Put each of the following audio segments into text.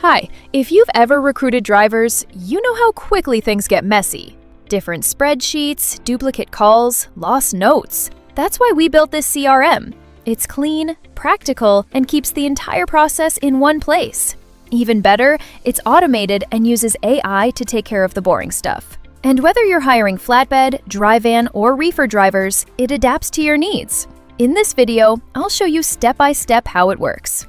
Hi, if you've ever recruited drivers, you know how quickly things get messy. Different spreadsheets, duplicate calls, lost notes. That's why we built this CRM. It's clean, practical, and keeps the entire process in one place. Even better, it's automated and uses AI to take care of the boring stuff. And whether you're hiring flatbed, dry van, or reefer drivers, it adapts to your needs. In this video, I'll show you step-by-step how it works.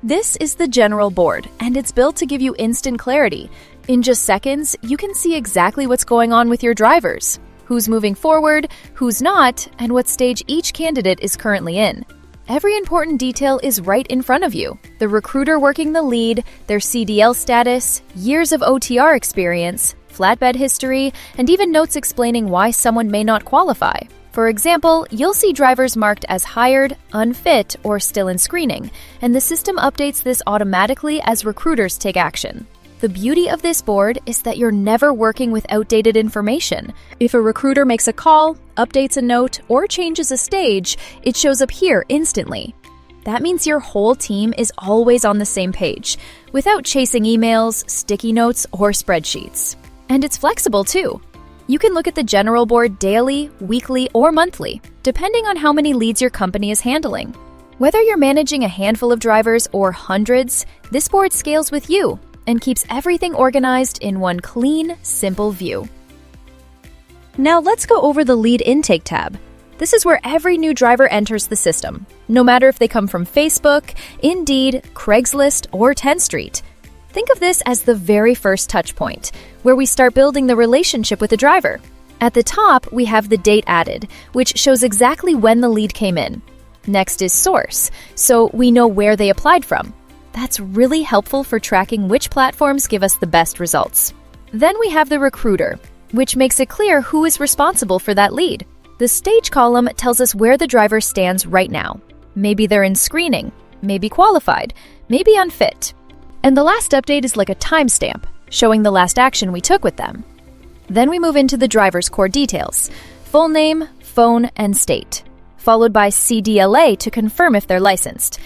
This is the general board, and it's built to give you instant clarity. In just seconds, you can see exactly what's going on with your drivers, who's moving forward, who's not, and what stage each candidate is currently in. Every important detail is right in front of you. The recruiter working the lead, their CDL status, years of OTR experience, flatbed history, and even notes explaining why someone may not qualify. For example, you'll see drivers marked as hired, unfit, or still in screening, and the system updates this automatically as recruiters take action. The beauty of this board is that you're never working with outdated information. If a recruiter makes a call, updates a note, or changes a stage, it shows up here instantly. That means your whole team is always on the same page, without chasing emails, sticky notes, or spreadsheets. And it's flexible too. You can look at the general board daily, weekly, or monthly, depending on how many leads your company is handling. Whether you're managing a handful of drivers or hundreds, this board scales with you and keeps everything organized in one clean, simple view. Now let's go over the lead intake tab. This is where every new driver enters the system, no matter if they come from Facebook, Indeed, Craigslist, or tenstreet. Think of this as the very first touch point, where we start building the relationship with the driver. At the top, we have the date added, which shows exactly when the lead came in. Next is source, so we know where they applied from. That's really helpful for tracking which platforms give us the best results. Then we have the recruiter, which makes it clear who is responsible for that lead. The stage column tells us where the driver stands right now. Maybe they're in screening, maybe qualified, maybe unfit. And the last update is like a timestamp, showing the last action we took with them. Then we move into the driver's core details: full name, phone, and state, followed by CDLA to confirm if they're licensed.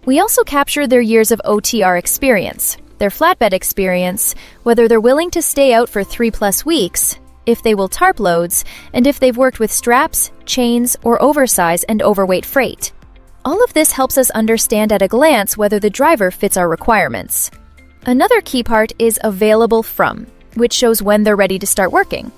We also capture their years of OTR experience, their flatbed experience, whether they're willing to stay out for 3+ weeks, if they will tarp loads, and if they've worked with straps, chains, or oversize and overweight freight. All of this helps us understand at a glance whether the driver fits our requirements. Another key part is available from, which shows when they're ready to start working.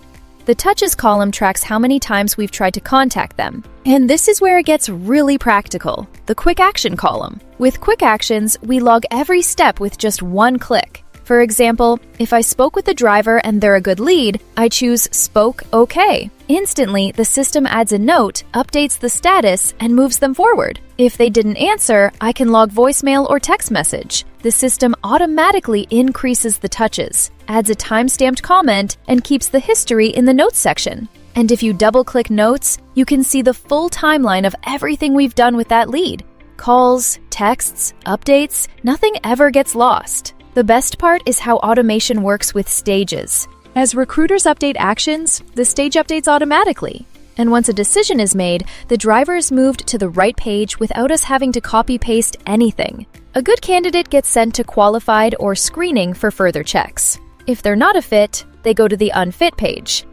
The touches column tracks how many times we've tried to contact them. And this is where it gets really practical, the quick action column. With quick actions, we log every step with just one click. For example, if I spoke with the driver and they're a good lead, I choose Spoke OK. Instantly, the system adds a note, updates the status, and moves them forward. If they didn't answer, I can log voicemail or text message. The system automatically increases the touches, adds a time-stamped comment, and keeps the history in the notes section. And if you double-click notes, you can see the full timeline of everything we've done with that lead. Calls, texts, updates, nothing ever gets lost. The best part is how automation works with stages. As recruiters update actions, the stage updates automatically. And once a decision is made, the driver is moved to the right page without us having to copy-paste anything. A good candidate gets sent to qualified or screening for further checks. If they're not a fit, they go to the unfit page.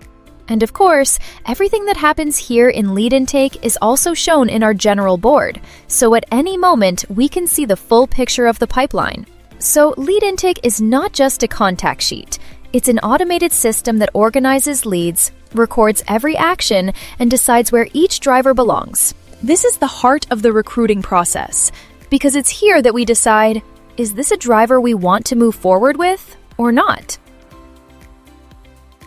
And of course, everything that happens here in lead intake is also shown in our general board, so at any moment we can see the full picture of the pipeline. So lead intake is not just a contact sheet. It's an automated system that organizes leads, records every action, and decides where each driver belongs. This is the heart of the recruiting process, because it's here that we decide, is this a driver we want to move forward with or not?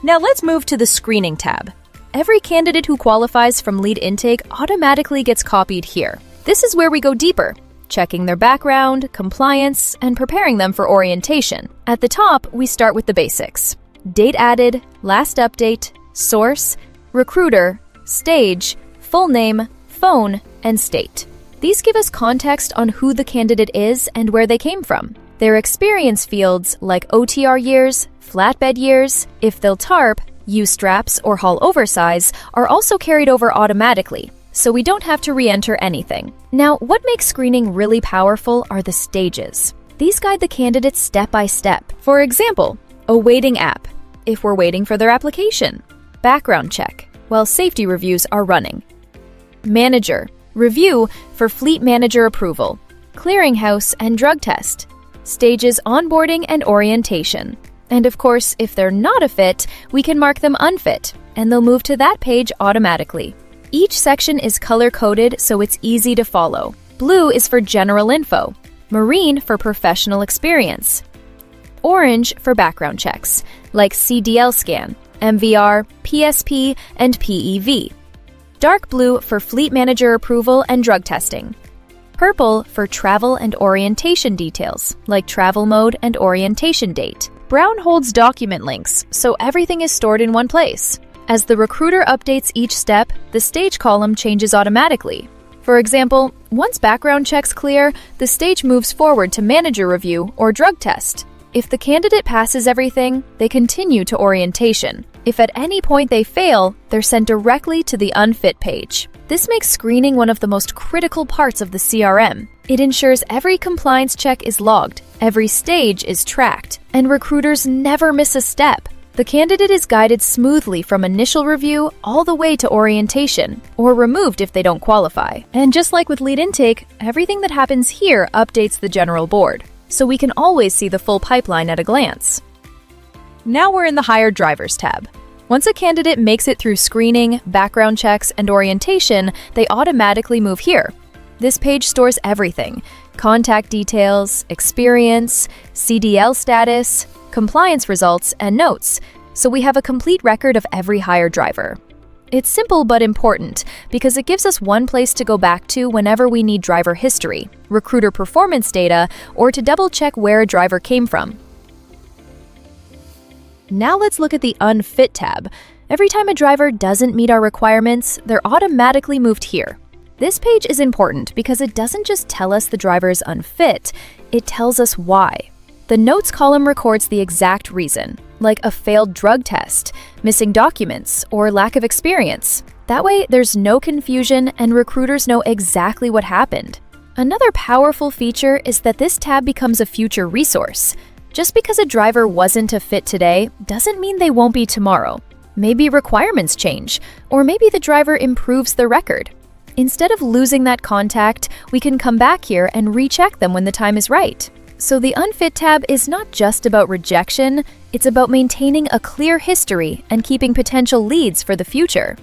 Now let's move to the screening tab. Every candidate who qualifies from lead intake automatically gets copied here. This is where we go deeper, checking their background, compliance, and preparing them for orientation. At the top, we start with the basics: date added, last update, source, recruiter, stage, full name, phone, and state. These give us context on who the candidate is and where they came from. Their experience fields like OTR years, flatbed years, if they'll tarp, use straps, or haul oversize are also carried over automatically. so we don't have to re-enter anything. Now, what makes screening really powerful are the stages. These guide the candidates step by step. For example, a waiting app, if we're waiting for their application. Background check, while safety reviews are running. Manager, review for fleet manager approval. Clearinghouse and drug test. Stages onboarding and orientation. And of course, if they're not a fit, we can mark them unfit, and they'll move to that page automatically. Each section is color-coded so it's easy to follow. Blue is for general info, marine for professional experience, orange for background checks, like CDL scan, MVR, PSP, and PEV, dark blue for fleet manager approval and drug testing, purple for travel and orientation details, like travel mode and orientation date. Brown holds document links, so everything is stored in one place. As the recruiter updates each step, the stage column changes automatically. For example, once background checks clear, the stage moves forward to manager review or drug test. If the candidate passes everything, they continue to orientation. If at any point they fail, they're sent directly to the unfit page. This makes screening one of the most critical parts of the CRM. It ensures every compliance check is logged, every stage is tracked, and recruiters never miss a step. The candidate is guided smoothly from initial review all the way to orientation, or removed if they don't qualify. And just like with lead intake, everything that happens here updates the general board, so we can always see the full pipeline at a glance. Now we're in the Hired Drivers tab. Once a candidate makes it through screening, background checks, and orientation, they automatically move here. This page stores everything: contact details, experience, CDL status, compliance results, and notes, so we have a complete record of every hired driver. It's simple but important because it gives us one place to go back to whenever we need driver history, recruiter performance data, or to double-check where a driver came from. Now let's look at the Unfit tab. Every time a driver doesn't meet our requirements, they're automatically moved here. This page is important because it doesn't just tell us the driver is unfit, it tells us why. The notes column records the exact reason, like a failed drug test, missing documents, or lack of experience. That way, there's no confusion and recruiters know exactly what happened. Another powerful feature is that this tab becomes a future resource. Just because a driver wasn't a fit today doesn't mean they won't be tomorrow. Maybe requirements change, or maybe the driver improves the record. Instead of losing that contact, we can come back here and recheck them when the time is right. So the Unfit tab is not just about rejection, it's about maintaining a clear history and keeping potential leads for the future.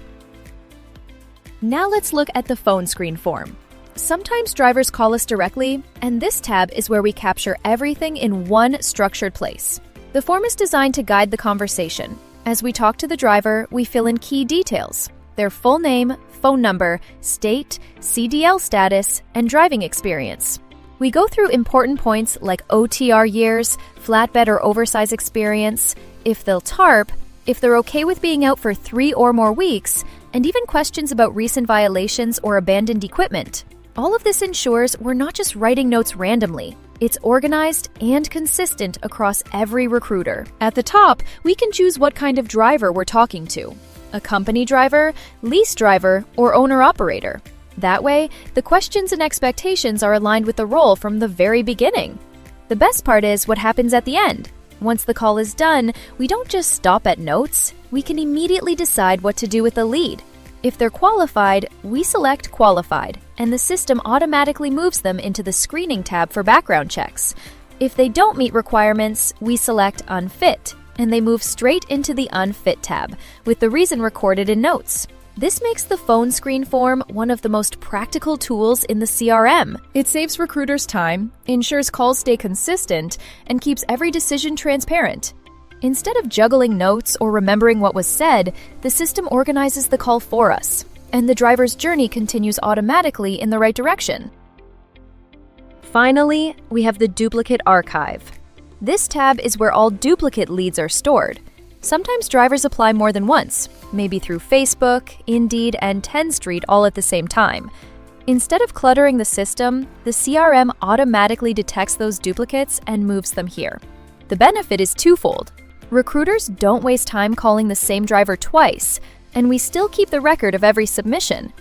Now let's look at the phone screen form. Sometimes drivers call us directly, and this tab is where we capture everything in one structured place. The form is designed to guide the conversation. As we talk to the driver, we fill in key details: their full name, phone number, state, CDL status, and driving experience. We go through important points like OTR years, flatbed or oversize experience, if they'll TARP, if they're okay with being out for 3 or more weeks, and even questions about recent violations or abandoned equipment. All of this ensures we're not just writing notes randomly. It's organized and consistent across every recruiter. At the top, we can choose what kind of driver we're talking to: a company driver, lease driver, or owner-operator. That way, the questions and expectations are aligned with the role from the very beginning. The best part is what happens at the end. Once the call is done, we don't just stop at notes. We can immediately decide what to do with the lead. If they're qualified, we select Qualified, and the system automatically moves them into the Screening tab for background checks. If they don't meet requirements, we select Unfit, and they move straight into the Unfit tab, with the reason recorded in notes. This makes the phone screen form one of the most practical tools in the CRM. It saves recruiters time, ensures calls stay consistent, and keeps every decision transparent. Instead of juggling notes or remembering what was said, the system organizes the call for us, and the driver's journey continues automatically in the right direction. Finally, we have the Duplicate Archive. This tab is where all duplicate leads are stored. Sometimes drivers apply more than once, maybe through Facebook, Indeed, and tenstreet all at the same time. Instead of cluttering the system, the CRM automatically detects those duplicates and moves them here. The benefit is twofold. Recruiters don't waste time calling the same driver twice, and we still keep the record of every submission.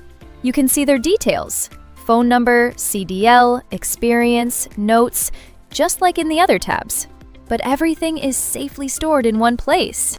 You can see their details: phone number, CDL, experience, notes, just like in the other tabs. But everything is safely stored in one place.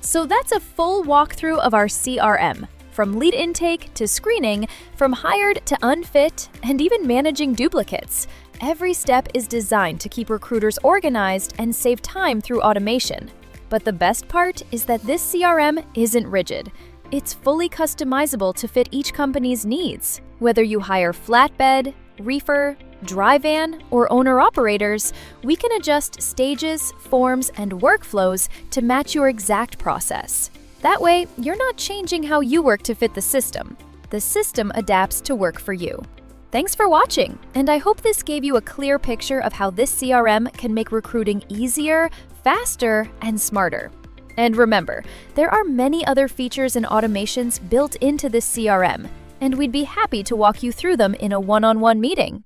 So that's a full walkthrough of our CRM, from lead intake to screening, from hired to unfit, and even managing duplicates. Every step is designed to keep recruiters organized and save time through automation. But the best part is that this CRM isn't rigid. It's fully customizable to fit each company's needs. Whether you hire flatbed, reefer, dry van, or owner-operators, we can adjust stages, forms, and workflows to match your exact process. That way, you're not changing how you work to fit the system. The system adapts to work for you. Thanks for watching, and I hope this gave you a clear picture of how this CRM can make recruiting easier, faster, and smarter. And remember, there are many other features and automations built into this CRM, and we'd be happy to walk you through them in a one-on-one meeting.